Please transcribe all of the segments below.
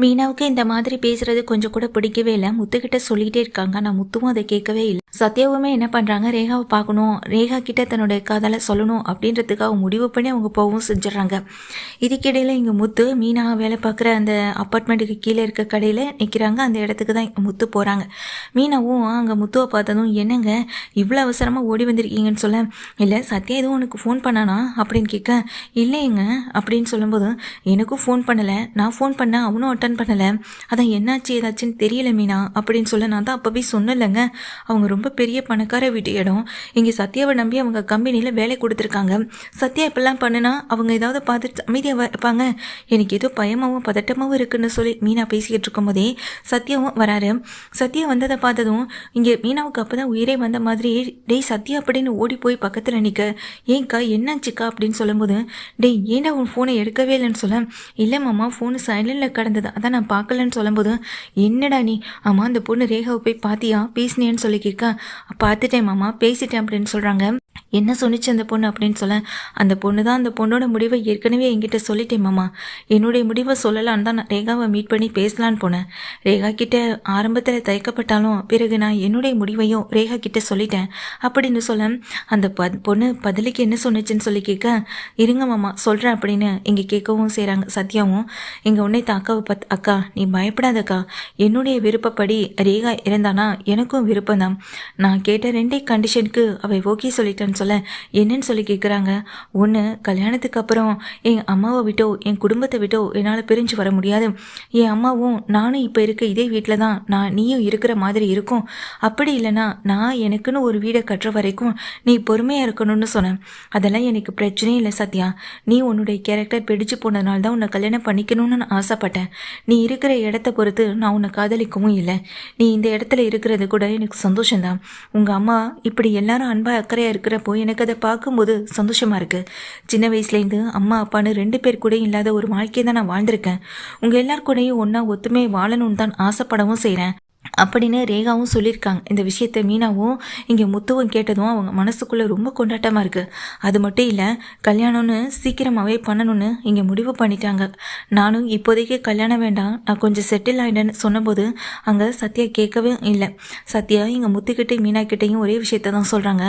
மீனாவுக்கு இந்த மாதிரி பேசுறது கொஞ்சம் கூட பிடிக்கவே இல்லை. முத்துக்கிட்ட சொல்லிகிட்டே இருக்காங்க. ஆனால் முத்துவும் அதை கேட்கவே இல்லை. சத்யாவுமே என்ன பண்ணுறாங்க, ரேகாவை பார்க்கணும், ரேகா கிட்ட தன்னுடைய காதலை சொல்லணும் அப்படின்றதுக்காக முடிவு பண்ணி அவங்க போகவும் செஞ்சிடறாங்க. இதுக்கிடையில் இங்கே முத்து மீனா வேலை பார்க்குற அந்த அப்பார்ட்மெண்ட்டுக்கு கீழே இருக்க கடையில் நிற்கிறாங்க. அந்த இடத்துக்கு தான் முத்து போகிறாங்க. மீனாவும் அங்கே முத்துவை பார்த்ததும், என்னங்க இவ்வளோ அவசரமாக ஓடி வந்திருக்கீங்கன்னு சொல்ல, இல்லை சத்யா எதுவும் உனக்கு ஃபோன் பண்ணானா அப்படின்னு கேட்க, இல்லைங்க அப்படின்னு சொல்லும்போது, எனக்கும் ஃபோன் பண்ணலை, நான் ஃபோன் பண்ணேன் அவனும் அட்டன் பண்ணலை, அதான் என்னாச்சு ஏதாச்சுன்னு தெரியல மீனா அப்படின்னு சொல்ல, நான் தான் அப்போவே சொன்னலைங்க, அவங்க ரொம்ப பெரிய பணக்கார வீட்டு இடம், இங்கே சத்யாவை நம்பி அவங்க கம்பெனியில் வேலை கொடுத்துருக்காங்க, சத்யா இப்பெல்லாம் பண்ணுனா அவங்க ஏதாவது பார்த்துட்டு அமைதியாக இருப்பாங்க, எனக்கு ஏதோ பயமாகவும் பதட்டமாகவும் இருக்குன்னு சொல்லி மீனா பேசிக்கிட்டு இருக்கும் போதே சத்யாவும் வராரு. சத்யா வந்ததை பார்த்ததும் இங்கே மீனாவுக்கு அப்போ தான் உயிரே வந்த மாதிரி, டேய் சத்யா அப்படின்னு ஓடி போய் பக்கத்தில் நிற்க, ஏன்க்கா என்னாச்சுக்கா அப்படின்னு சொல்லும்போது, டேய் ஏன்டா உன் ஃபோனை எடுக்கவே இல்லைன்னு சொல்ல, இல்லை மாமா ஃபோனு சைலண்டில் கடந்தது அதான் நான் பார்க்கலன்னு சொல்லும்போது, என்னடா நீ, ஆமாம் அந்த பொண்ணு ரேகாவை போய் பார்த்தியா பேசினேன்னு சொல்லி கேட்க, பார்த்துட்டேன் மாமா பேசிட்டேன் அப்படின்னு சொல்கிறாங்க. என்ன சொன்னிச்சு அந்த பொண்ணு அப்படின்னு சொல்ல, அந்த பொண்ணு தான் அந்த பொண்ணோட முடிவை ஏற்கனவே என்கிட்ட சொல்லிட்டேன் மாமா, என்னுடைய முடிவை சொல்லலான்னு தான் நான் ரேகாவை மீட் பண்ணி பேசலான்னு போனேன், ரேகா கிட்ட ஆரம்பத்தில் தயக்கப்பட்டாலும் பிறகு நான் என்னுடைய முடிவையும் ரேகா கிட்ட சொல்லிட்டேன் அப்படின்னு சொல்ல, அந்த பொண்ணு பதிலுக்கு என்ன சொன்னிச்சுன்னு சொல்லி கேட்க, இருங்க மாமா சொல்கிறேன் அப்படின்னு இங்கே கேட்கவும் செய்கிறாங்க. சத்யாவும் இங்கே உன்னை அக்காவை அக்கா நீ பயப்படாதக்கா, என்னுடைய விருப்பப்படி ரேகா இருந்தானா எனக்கும் விருப்பம் தான், நான் கேட்ட ரெண்டே கண்டிஷனுக்கு அவை ஓகே சொல்லிட்டேன்னு சொல்ல, என்னன்னு சொல்லி கேட்குறாங்க. ஒன்று, கல்யாணத்துக்கு அப்புறம் என் அம்மாவை விட்டோ என் குடும்பத்தை விட்டோ என்னால் பிரிஞ்சு வர முடியாது, என் அம்மாவும் நானும் இப்போ இருக்க இதே வீட்டில் தான் நீயும் இருக்கிற மாதிரி இருக்கும், அப்படி இல்லைனா நான் எனக்குன்னு ஒரு வீடை கட்டுற வரைக்கும் நீ பொறுமையாக இருக்கணும்னு சொன்னேன், அதெல்லாம் எனக்கு பிரச்சனையே இல்லை சத்யா, நீ உன்னுடைய கேரக்டர் பிடிச்சு போனதுனால தான் உன்னை கல்யாணம் பண்ணிக்கணும்னு நான் ஆசைப்பட்டேன், நீ இருக்கிற இடத்த பொறுத்து நான் உன்னை காதலிக்கவும் இல்லை, நீ இந்த இடத்துல இருக்கிறது கூட எனக்கு சந்தோஷம்தான், உங்கள் அம்மா இப்படி எல்லாரும் அன்பாக அக்கறையாக இருக்கிறப்போ எனக்கு அதை பார்க்கும்போது சந்தோஷமாக இருக்குது, சின்ன வயசுலேருந்து அம்மா அப்பான்னு 2 பேர் கூட இல்லாத ஒரு வாழ்க்கையை தான் நான் வாழ்ந்திருக்கேன், உங்கள் எல்லார் கூடயும் ஒன்றா ஒத்துமே வாழணும்னு தான் ஆசைப்படவும் செய்கிறேன் அப்படின்னு ரேகாவும் சொல்லியிருக்காங்க. இந்த விஷயத்த மீனாவும் இங்கே முத்துவும் கேட்டதும் அவங்க மனசுக்குள்ளே ரொம்ப கொண்டாட்டமாக இருக்குது. அது மட்டும் இல்லை, கல்யாணம்னு சீக்கிரமாகவே பண்ணணும்னு இங்கே முடிவு பண்ணிட்டாங்க. நானும் இப்போதைக்கு கல்யாணம் வேண்டாம், நான் கொஞ்சம் செட்டில் ஆகிட்டேன்னு சொன்னபோது அங்கே சத்யா கேட்கவே இல்லை. சத்யா இங்கே முத்துக்கிட்டே மீனா கிட்டேயும் ஒரே விஷயத்த தான் சொல்கிறாங்க,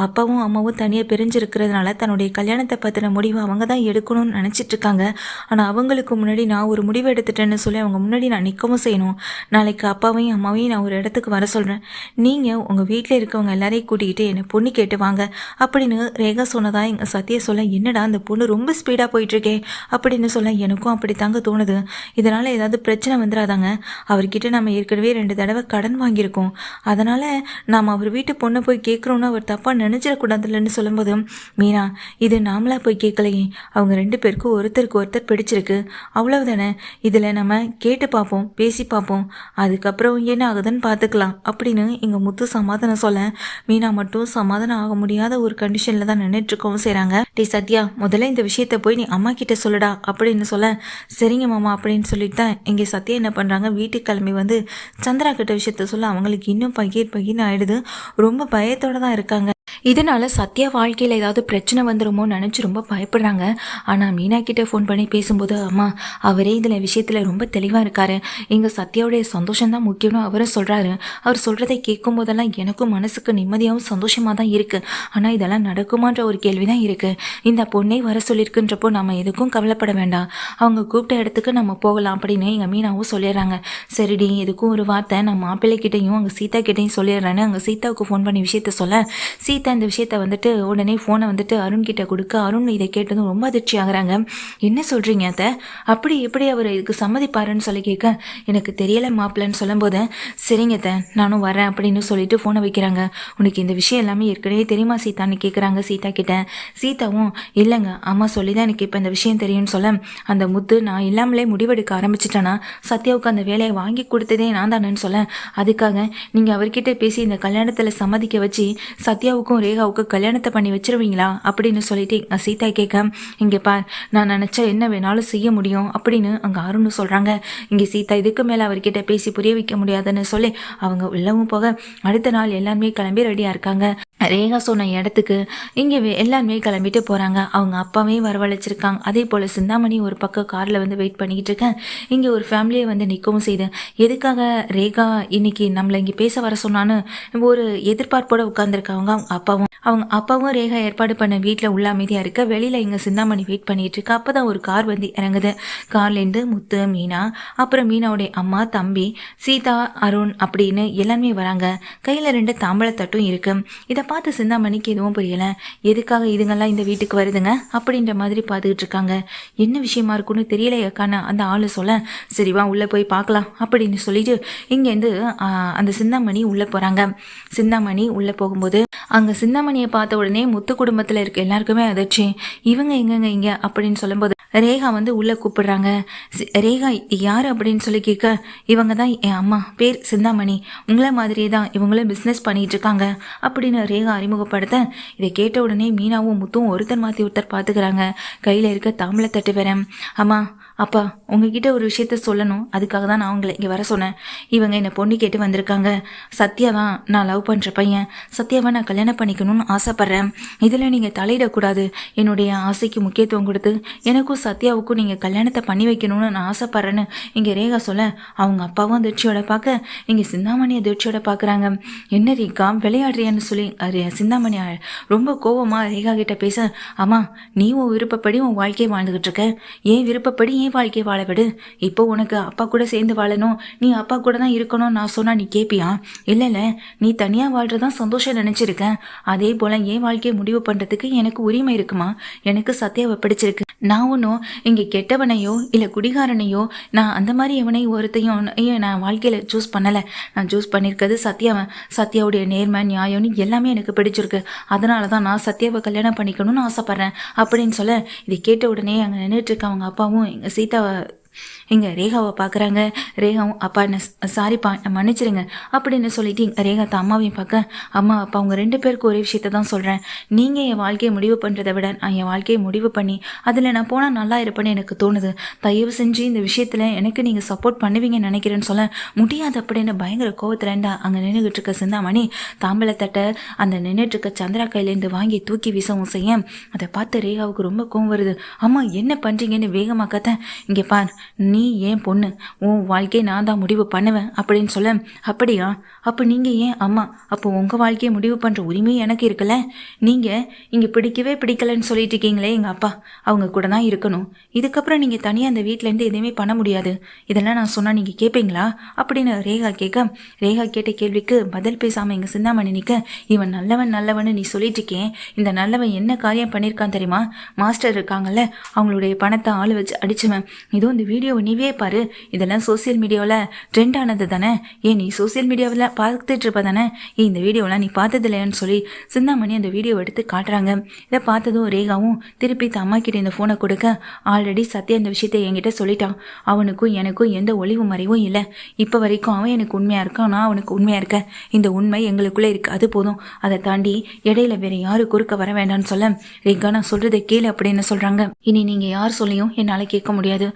அப்பாவும் அம்மாவும் தனியாக பிரிஞ்சிருக்கிறதுனால தன்னுடைய கல்யாணத்தை பற்றின முடிவை அவங்க தான் எடுக்கணும்னு நினச்சிட்ருக்காங்க, ஆனால் அவங்களுக்கு முன்னாடி நான் ஒரு முடிவு எடுத்துட்டேன்னு சொல்லி அவங்க முன்னாடி நான் நிற்கவும் செய்யணும், நாளைக்கு அப்பாவையும் அம்மாவையும் நான் ஒரு இடத்துக்கு வர சொல்கிறேன், நீங்கள் உங்கள் வீட்டில் இருக்கவங்க எல்லாரையும் கூட்டிக்கிட்டு என்னை பொண்ணு கேட்டு வாங்க அப்படின்னு ரேகா சொன்னதா எங்கள் சத்யா சொல்ல, என்னடா அந்த பொண்ணு ரொம்ப ஸ்பீடாக போயிட்டுருக்கே அப்படின்னு சொல்ல, எனக்கும் அப்படி தாங்க தோணுது, இதனால் ஏதாவது பிரச்சனை வந்துடாதாங்க, அவர்கிட்ட நம்ம ஏற்கனவே 2 தடவை கடன் வாங்கியிருக்கோம், அதனால் நாம் அவர் வீட்டு பொண்ணை போய் கேட்குறோன்னு அவர் தப்பாக நினச்சிடக்கூடாதுல்லன்னு சொல்லும்போது, மீனா இது நாமளாக போய் கேட்கலையே, அவங்க 2 பேருக்கும் ஒருத்தருக்கு ஒருத்தர் பிடிச்சிருக்கு, அவ்வளவுதானே, இதில் நம்ம கேட்டு பார்ப்போம் பேசி பார்ப்போம், அதுக்கப்புறம் என்ன ஆகுதுன்னு பார்த்துக்கலாம் அப்படின்னு இங்கே முத்து சமாதானம் சொல்ல, மீனா மட்டும் சமாதானம் ஆக முடியாத ஒரு கண்டிஷனில் தான் நின்றுட்டுருக்கவும் செய்கிறாங்க. டே சத்யா முதல்ல இந்த விஷயத்த போய் நீ அம்மா கிட்ட சொல்லுடா அப்படின்னு சொல்ல, சரிங்க மாமா அப்படின்னு சொல்லிட்டு தான் இங்கே சத்யா என்ன பண்ணுறாங்க, வீட்டுக்கு கிளம்பி வந்து சந்திரா கிட்ட விஷயத்த சொல்ல அவங்களுக்கு இன்னும் பகீர்னு ஆகிடுது, ரொம்ப பயத்தோடு தான் இருக்காங்க. இதனால் சத்யா வாழ்க்கையில் ஏதாவது பிரச்சனை வந்துடுமோ நினச்சி ரொம்ப பயப்படுறாங்க. ஆனால் மீனா கிட்டே ஃபோன் பண்ணி பேசும்போது, அம்மா அவரே இதில் விஷயத்தில் ரொம்ப தெளிவாக இருக்கார், எங்கள் சத்யாவுடைய சந்தோஷம்தான் முக்கியம்னு அவரை சொல்கிறாரு, அவர் சொல்கிறதை கேட்கும் போதெல்லாம் எனக்கும் மனசுக்கு நிம்மதியாகவும் சந்தோஷமாக தான் இருக்குது, ஆனால் இதெல்லாம் நடக்குமான்ற ஒரு கேள்வி தான் இருக்குது, இந்த பொண்ணை வர சொல்லியிருக்குன்றப்போ நம்ம எதுக்கும் கவலைப்பட வேண்டாம், அவங்க கூப்பிட்ட இடத்துக்கு நம்ம போகலாம் அப்படின்னு எங்கள் மீனாவும் சொல்லிடுறாங்க. சரிடி எதுக்கும் ஒரு வார்த்தை நான் மாப்பிள்ளைக்கிட்டையும் அங்கே சீதா கிட்டையும் சொல்லிடுறேன்னு அங்கே சீதாவுக்கு ஃபோன் பண்ணி விஷயத்த சொல்ல, சீதா இந்த விஷயத்த வந்துட்டு உடனே ஃபோனை வந்துட்டு அருண் கிட்ட கொடுக்க, அருண் இதை கேட்டதும் ரொம்ப அதிர்ச்சி ஆகுறாங்க. என்ன சொல்கிறீங்க அத்தை, அப்படி எப்படி அவர் இதுக்கு சம்மதிப்பாருன்னு சொல்லி கேட்க, எனக்கு தெரியலை மாப்பிள்ளன்னு சொல்லும்போது, சரிங்க அத்தை நானும் வரேன் அப்படின்னு சொல்லிட்டு ஃபோனை வைக்கிறாங்க. உனக்கு இந்த விஷயம் எல்லாமே ஏற்கனவே தெரியுமா சீதான்னு கேட்குறாங்க சீதா கிட்ட. சீதாவும் இல்லைங்க அம்மா சொல்லி தான் எனக்கு இப்போ இந்த விஷயம் தெரியும்னு சொல்ல, அந்த முத்து நான் இல்லாமலே முடிவெடுக்க ஆரம்பிச்சிட்டேன்னா சத்யாவுக்கு அந்த வேலையை வாங்கி கொடுத்ததே நான் தானேன்னு சொல்ல, அதுக்காக நீங்கள் அவர்கிட்ட பேசி இந்த கல்யாணத்தில் சம்மதிக்க வச்சு சத்யாவுக்கும் ரேகாவுக்கு கல்யாணத்தை பண்ணி வச்சிருவீங்களா அப்படின்னு சொல்லிட்டு சீதா கேட்க, இங்கே பார் நான் நினச்சா என்ன வேணாலும் செய்ய முடியும் அப்படின்னு அங்கே அருண் சொல்கிறாங்க. இங்கே சீதா இதுக்கு மேலே அவர்கிட்ட பேசி புரிய வைக்க முடியாதுன்னு சொல்லி அவங்க உள்ளவும் போக அடுத்த நாள் எல்லாருமே கிளம்பி ரெடியாக இருக்காங்க. ரேகா சொன்ன இடத்துக்கு இங்கே எல்லாருமே கிளம்பிட்டு போகிறாங்க. அவங்க அப்பாவே வரவழைச்சிருக்காங்க. அதே போல் சிந்தாமணி ஒரு பக்கம் காரில் வந்து வெயிட் பண்ணிக்கிட்டு இருக்கேன். இங்கே ஒரு ஃபேமிலியை வந்து நிற்கவும் செய்து எதுக்காக ரேகா இன்னைக்கு நம்மளை இங்கே பேச வர சொன்னான்னு ஒரு எதிர்பார்ப்போடு உட்காந்துருக்காங்க. அவங்க அப்பாவும் ரேகா ஏற்பாடு பண்ண வீட்டில் உள்ள அமைதியாக இருக்க, வெளியில் இங்கே சிந்தாமணி வெயிட் பண்ணிகிட்டு இருக்கா. அப்போ தான் ஒரு கார் வந்து இறங்குது. கார்லேருந்து முத்து, மீனா, அப்புறம் மீனாவுடைய அம்மா, தம்பி, சீதா, அருண் அப்படின்னு எல்லாருமே வராங்க. கையில் 2 தாம்பழத்தட்டும் இருக்கு. இதை பார்த்து சிந்தாமணிக்கு எதுவும் புரியலை. எதுக்காக இதுங்கெல்லாம் இந்த வீட்டுக்கு வருதுங்க அப்படின்ற மாதிரி பார்த்துக்கிட்டு இருக்காங்க. என்ன விஷயமா இருக்குன்னு தெரியலையாக்கான அந்த ஆளு சொல்ல, சரிவா உள்ளே போய் பார்க்கலாம் அப்படின்னு சொல்லிட்டு இங்கேருந்து அந்த சிந்தாமணி உள்ளே போகிறாங்க. சிந்தாமணி உள்ளே போகும்போது அங்கே சிந்தாமணியை பார்த்த உடனே முத்து குடும்பத்தில் இருக்க எல்லாருக்குமே அதிர்ச்சி. இவங்க எங்கங்க இங்க அப்படின்னு சொல்லும்போது ரேகா வந்து உள்ளே கூப்பிடுறாங்க. ரேகா யார் அப்படின்னு சொல்லி கேட்க, இவங்க தான் என் அம்மா, பேர் சிந்தாமணி, உங்களை மாதிரியே தான் இவங்களும் பிஸ்னஸ் பண்ணிட்டு இருக்காங்க அப்படின்னு ரேகா அறிமுகப்படுத்த, இதை கேட்ட உடனே மீனாவும் முத்தும் ஒருத்தர் மாற்றி ஒருத்தர் பார்த்துக்கிறாங்க. கையில் இருக்க தாம்பளத்தட்டு வரேன். அம்மா, அப்பா, உங்ககிட்ட ஒரு விஷயத்த சொல்லணும், அதுக்காக தான் நான் உங்களை இங்கே வர சொன்னேன். இவங்க என்னை பொண்ணு கேட்டு வந்திருக்காங்க. சத்யா தான் நான் லவ் பண்ணுற பையன். சத்யாவை நான் கல்யாணம் பண்ணிக்கணும்னு ஆசைப்பட்றேன். இதில் நீங்கள் தலையிடக்கூடாது. என்னுடைய ஆசைக்கு முக்கியத்துவம் கொடுத்து எனக்கும் சத்யாவுக்கும் நீங்கள் கல்யாணத்தை பண்ணி வைக்கணும்னு நான் ஆசைப்பட்றேன்னு இங்கே ரேகா சொல்ல, அவங்க அப்பாவும் அதிர்ச்சியோட பார்க்க, இங்கே சிந்தாமணி அதிர்ச்சியோட பார்க்குறாங்க. என்ன ரேகா விளையாடுறியான்னு சொல்லி சிந்தாமணி ரொம்ப கோபமாக ரேகா கிட்ட பேச, அம்மா, நீ உன் விருப்பப்படி உன் வாழ்க்கையை வாழ்ந்துக்கிட்டு இருக்க. ஏன் விருப்பப்படி ஏன் வாழ்க்கையை வாழ விடு. இப்போ உனக்கு அப்பா கூட சேர்ந்து வாழணும், நீ அப்பா கூட தான் இருக்கணும் நான் சொன்னா நீ கேட்பியா? இல்லை, நீ தனியாக வாழ்றதான் சந்தோஷம் நினச்சிருக்கேன். அதே போல் என் வாழ்க்கையை முடிவு பண்ணுறதுக்கு எனக்கு உரிமை இருக்குமா? எனக்கு சத்யாவை பிடிச்சிருக்கு. நான் ஒன்றும் இங்கே கெட்டவனையோ இல்லை குடிகாரனையோ நான் அந்த மாதிரி எவனையும் ஒருத்தையும் நான் வாழ்க்கையில் சூஸ் பண்ணலை. நான் சூஸ் பண்ணியிருக்கிறது சத்யாவை. சத்யாவுடைய நேர்மை, நியாயம்னு எல்லாமே எனக்கு பிடிச்சிருக்கு. அதனால தான் நான் சத்யாவை கல்யாணம் பண்ணிக்கணும்னு ஆசைப்பட்றேன் அப்படின்னு சொல்ல, இதை கேட்ட உடனே அங்கே நின்றுட்டு இருக்க அவங்க அப்பாவும் எங்கள் சீதாவை இங்கே ரேகாவை பார்க்குறாங்க. ரேகாவும், அப்பா என்ன சாரிப்பா மன்னிச்சிருங்க அப்படின்னு சொல்லிட்டு ரேகா தான் அம்மாவையும் பார்க்க, அம்மா, அப்பா, அவங்க 2 பேருக்கு ஒரே விஷயத்த தான் சொல்கிறேன். நீங்கள் என் வாழ்க்கையை முடிவு பண்ணுறதை விட நான் என் வாழ்க்கையை முடிவு பண்ணி அதில் நான் போனால் நல்லா இருப்பேன்னு எனக்கு தோணுது. தயவு செஞ்சு இந்த விஷயத்தில் எனக்கு நீங்கள் சப்போர்ட் பண்ணுவீங்கன்னு நினைக்கிறேன்னு சொல்ல, முடியாது அப்படின்னு பயங்கர கோவத்துலேண்டா அங்கே நின்றுக்கிட்டு இருக்க சிந்தாமணி தாம்பளத்தட்டை அந்த நின்றுட்டு இருக்க சந்திரா கையிலேருந்து வாங்கி தூக்கி வீசவும் செய்ய, அதை பார்த்து ரேகாவுக்கு ரொம்ப கோவம் வருது. அம்மா, என்ன பண்ணுறீங்கன்னு வேகமாக கத்த, இங்கே பார், நீ ஏன் பொண்ணு, உன் வாழ்க்கையை நான் தான் முடிவு பண்ணுவேன் அப்படின்னு சொல்ல, அப்படியா? அப்போ நீங்கள் ஏன் அம்மா? அப்போ உங்கள் வாழ்க்கையை முடிவு பண்ணுற உரிமை எனக்கு இருக்குல்ல. நீங்கள் இங்கே பிடிக்கவே பிடிக்கலன்னு சொல்லிட்டு இருக்கீங்களே, எங்கள் அப்பா அவங்க கூட தான் இருக்கணும். இதுக்கப்புறம் நீங்கள் தனியாக அந்த வீட்டிலேருந்து எதுவுமே பண்ண முடியாது. இதெல்லாம் நான் சொன்னால் நீங்கள் கேட்பீங்களா அப்படின்னு ரேகா கேட்க, ரேகா கேட்ட கேள்விக்கு பதில் பேசாமல் எங்கள் சிந்தாமணி நிற்க, இவன் நல்லவன் நல்லவன்னு நீ சொல்லிட்டு இருக்கேன். இந்த நல்லவன் என்ன காரியம் பண்ணியிருக்கான் தெரியுமா? மாஸ்டர் இருக்காங்கல்ல, அவங்களுடைய பணத்தை ஆள் வச்சு அடிச்சுவன். இதோ இந்த வீடியோவை நீவே பாரு, இதெல்லாம் சோசியல் மீடியாவில் ட்ரெண்ட் ஆனது தானே. ஏன் நீ சோசியல் மீடியாவில் பார்த்துட்டு இருப்ப தானே? இந்த வீடியோலாம் நீ பார்த்தது இல்லையான்னு சொல்லி சிந்தாமணி அந்த வீடியோ எடுத்து காட்டுறாங்க. இதை பார்த்ததும் ரேகாவும் திருப்பி அம்மா கிட்ட இந்த ஃபோனை கொடுக்க, ஆல்ரெடி சத்யா இந்த விஷயத்தை என்கிட்ட சொல்லிட்டான். அவனுக்கும் எனக்கும் எந்த ஒளிவு மறைவும் இல்லை. இப்போ வரைக்கும் அவன் எனக்கு உண்மையாக இருக்கான், நான் அவனுக்கு உண்மையாக இருக்கேன். இந்த உண்மை எங்களுக்குள்ளே இருக்குது, அது போதும். அதை தாண்டி இடையில வேற யாரு குறுக்க வர வேண்டாம்னு சொல்ல, ரேகா நான் சொல்கிறத கேளு அப்படின்னு சொல்கிறாங்க. இனி நீங்கள் யார் சொல்லியும் என்னால் கேட்க முடியாது.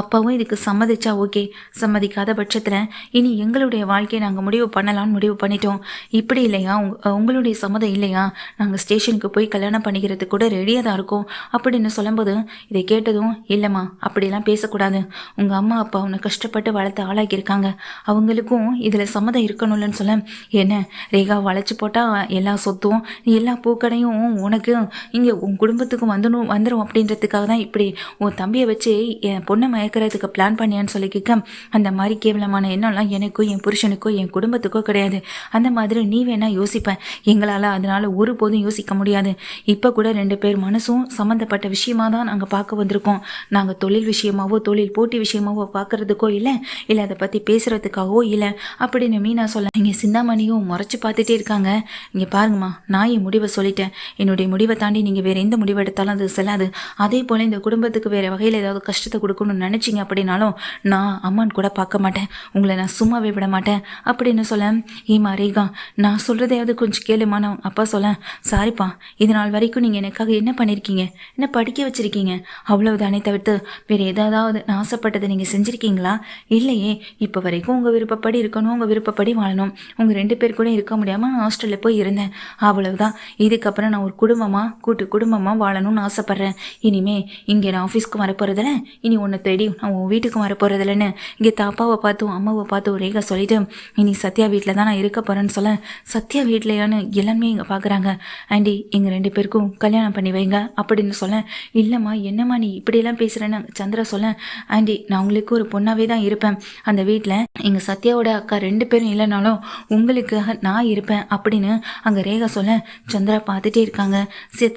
அப்பாவும் இதுக்கு சம்மதிச்சா ஓகே, சம்மதிக்காத பட்சத்தில் இனி எங்களுடைய வாழ்க்கையை நாங்கள் முடிவு பண்ணலான்னு முடிவு பண்ணிட்டோம். இப்படி இல்லையா, உங்களுடைய சம்மதம் இல்லையா, நாங்கள் ஸ்டேஷனுக்கு போய் கல்யாணம் பண்ணிக்கிறதுக்கு கூட ரெடியாக தான் இருக்கோம் அப்படின்னு சொல்லும்போது, இதை கேட்டதும், இல்லைம்மா அப்படிலாம் பேசக்கூடாது. உங்கள் அம்மா அப்பா உன்னை கஷ்டப்பட்டு வளர்த்து ஆளாக்கியிருக்காங்க, அவங்களுக்கும் இதில் சம்மதம் இருக்கணும்லன்னு சொல்ல, என்ன ரேகா வளைச்சி போட்டால் எல்லா சொத்தும் எல்லா பூக்கடையும் உனக்கு இங்கே உன் குடும்பத்துக்கும் வந்துடும் அப்படின்றதுக்காக தான் இப்படி உன் தம்பியை வச்சு என் பொண்ணை மயக்கிறதுக்கு பிளான் பண்ணியான்னு சொல்லி கேட்க, அந்த மாதிரி கேவலமான எண்ணம்லாம் எனக்கும் என் புருஷனுக்கோ என் குடும்பத்துக்கோ கிடையாது. அந்த மாதிரி நீ வேணா யோசிப்பேன், எங்களால் அதனால் ஒருபோதும் யோசிக்க முடியாது. இப்போ கூட 2 பேர் மனசும் சம்மந்தப்பட்ட விஷயமா தான் நாங்கள் பார்க்க வந்திருக்கோம். நாங்கள் தொழில் விஷயமாவோ தொழில் போட்டி விஷயமாவோ பார்க்கறதுக்கோ இல்லை அதை பற்றி பேசுகிறதுக்காகவோ இல்லை அப்படின்னு மீனா சொல்ல, இங்கே சிந்தாமணியும் முறைச்சி பார்த்துட்டே இருக்காங்க. இங்கே பாருங்கம்மா, நான் என் முடிவை சொல்லிட்டேன். என்னுடைய முடிவை தாண்டி நீங்கள் வேறு எந்த முடிவு எடுத்தாலும் அது செல்லாது. அதே போல் இந்த குடும்பத்துக்கு வேறு வகையில் ஏதாவது கஷ்டத்தை கொடுக்கணும்னு நினச்சி நினச்சிங்க அப்படின்னாலும் நான் அம்மான்னு கூட பார்க்க மாட்டேன், உங்களை நான் சும்மாவே விட மாட்டேன் அப்படின்னு சொல்ல, ஏமா ரேகா நான் சொல்கிறதையாவது கொஞ்சம் கேளுமா. நான் அப்பா சொல்ல, சாரிப்பா இது நாள் வரைக்கும் நீங்கள் எனக்காக என்ன பண்ணியிருக்கீங்க, என்ன படிக்க வச்சுருக்கீங்க, அவ்வளவுதானே தவிர்த்து வேறு ஏதாவது நான் ஆசைப்பட்டதை நீங்கள் செஞ்சுருக்கீங்களா? இல்லையே. இப்போ வரைக்கும் உங்கள் விருப்பப்படி இருக்கணும், உங்கள் விருப்பப்படி வாழணும். உங்கள் 2 பேர் கூட இருக்க முடியாமல் நான் ஹாஸ்டலில் போய் இருந்தேன், அவ்வளவுதான். இதுக்கப்புறம் நான் ஒரு கூட்டு குடும்பமாக வாழணும்னு ஆசைப்பட்றேன். இனிமே இங்கே நான் ஆஃபீஸ்க்கு வரப்போகிறதில்ல, இனி உன்னை தேடி நான் உன் வீட்டுக்கு வரப்போகிறதில்லன்னு இங்கே தாப்பாவை பார்த்தும் அம்மாவை பார்த்தும் ரேகா சொல்லிட்டு, இனி சத்யா வீட்டில் தான் நான் இருக்க போகிறேன்னு சொல்ல, சத்யா வீட்லையான்னு எல்லாமே இங்கே பார்க்குறாங்க. ஆண்டி எங்கள் 2 பேருக்கும் கல்யாணம் பண்ணி வைங்க அப்படின்னு சொல்ல, இல்லைம்மா என்னம்மா நீ இப்படியெல்லாம் பேசுகிறேன்னு சந்திரா சொல்ல, ஆண்டி நான் உங்களுக்கு ஒரு பொண்ணாகவே தான் இருப்பேன், அந்த வீட்டில் எங்கள் சத்யாவோட அக்கா 2 பேரும் இல்லைனாலும் உங்களுக்காக நான் இருப்பேன் அப்படின்னு அங்கே ரேகா சொல்ல, சந்திரா பார்த்துட்டே இருக்காங்க.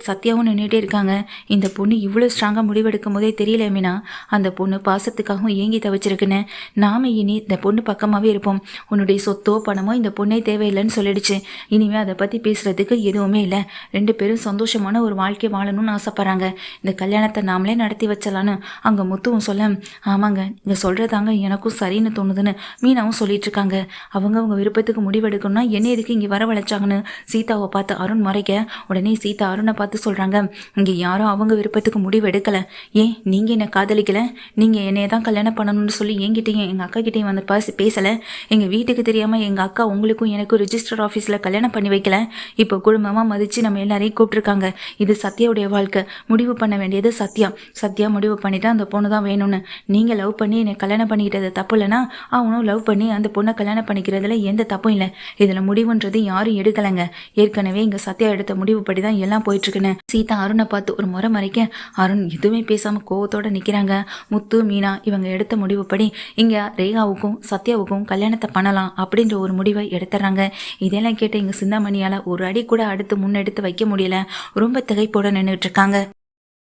சத்யாவும் நின்றுட்டே இருக்காங்க. இந்த பொண்ணு இவ்வளோ ஸ்ட்ராங்காக முடிவெடுக்கும் போதே தெரியல மீனா, அந்த பொண்ணு பாசத்துக்காகவும் ஏங்கி தவிச்சிருக்குன்னு. நாம இனி இந்த பொண்ணு பக்கமாகவே இருப்போம், உன்னுடைய சொத்தோ பணமோ இந்த பொண்ணே தேவையில்லைன்னு சொல்லிடுச்சு. இனிமேல் அதை பற்றி பேசுகிறதுக்கு எதுவுமே இல்லை. 2 பேரும் சந்தோஷமான ஒரு வாழ்க்கை வாழணும்னு ஆசைப்பட்றாங்க. இந்த கல்யாணத்தை நாமளே நடத்தி வச்சலான்னு அங்கே முத்துவும் சொல்ல, ஆமாங்க இங்கே சொல்கிறதாங்க எனக்கும் சரின்னு தோணுதுன்னு மீனாவும் சொல்லிட்டு இருக்காங்க. அவங்க விருப்பத்துக்கு முடிவெடுக்கணும்னா என்ன எதுக்கு இங்கே வரவழைச்சாங்கன்னு சீதாவை பார்த்து அருண் மறைக்க, உடனே சீதா அருணை பார்த்து சொல்கிறாங்க, இங்கே யாரும் அவங்க விருப்பத்துக்கு முடிவு எடுக்கலை. ஏன் நீங்கள் என்னை காதலிக்கலை, நீங்கள் என்னைய தான் கல்யாணம் பண்ணணும்னு சொல்லி என்கிட்டையும் எங்கள் அக்கா கிட்டேயும் வந்து பேசலை. எங்கள் வீட்டுக்கு தெரியாமல் எங்கள் அக்கா உங்களுக்கும் எனக்கும் ரிஜிஸ்டர் ஆஃபீஸில் கல்யாணம் பண்ணி வைக்கல. இப்போ குடும்பமாக மதித்து நம்ம எல்லாரையும் கூப்பிட்ருக்காங்க. இது சத்யாவுடைய வாழ்க்கை, முடிவு பண்ண வேண்டியது சத்யா முடிவு பண்ணிட்டா அந்த பொண்ணு தான் வேணும்னு. நீங்கள் லவ் பண்ணி என்னை கல்யாணம் பண்ணிக்கிட்டது தப்பு இல்லைன்னா அவனும் லவ் பண்ணி அந்த பொண்ணை கல்யாணம் பண்ணிக்கிறதுல எந்த தப்பும் இல்லை. இதில் முடிவுன்றது யாரும் எடுக்கலைங்க. ஏற்கனவே இங்கே சத்யா எடுத்த முடிவுப்படி தான் எல்லாம் போயிட்டுருக்குன்னு சீதா அருணை பார்த்து ஒரு முறை மறைக்க, அருண் எதுவுமே பேசாமல் கோவத்தோடு நிற்கிறாங்க. முத்து மீனா இவங்க எடுத்த முடிவுப்படி இங்கே ரேகாவுக்கும் சத்யாவுக்கும் கல்யாணத்தை பண்ணலாம் அப்படின்ற ஒரு முடிவை எடுத்துறாங்க. இதெல்லாம் கேட்டு இங்கே சிந்தாமணியால் ஒரு அடி கூட அடுத்து முன்னெடுத்து வைக்க முடியல. ரொம்ப திகைப்போட நின்றுட்டு இருக்காங்க.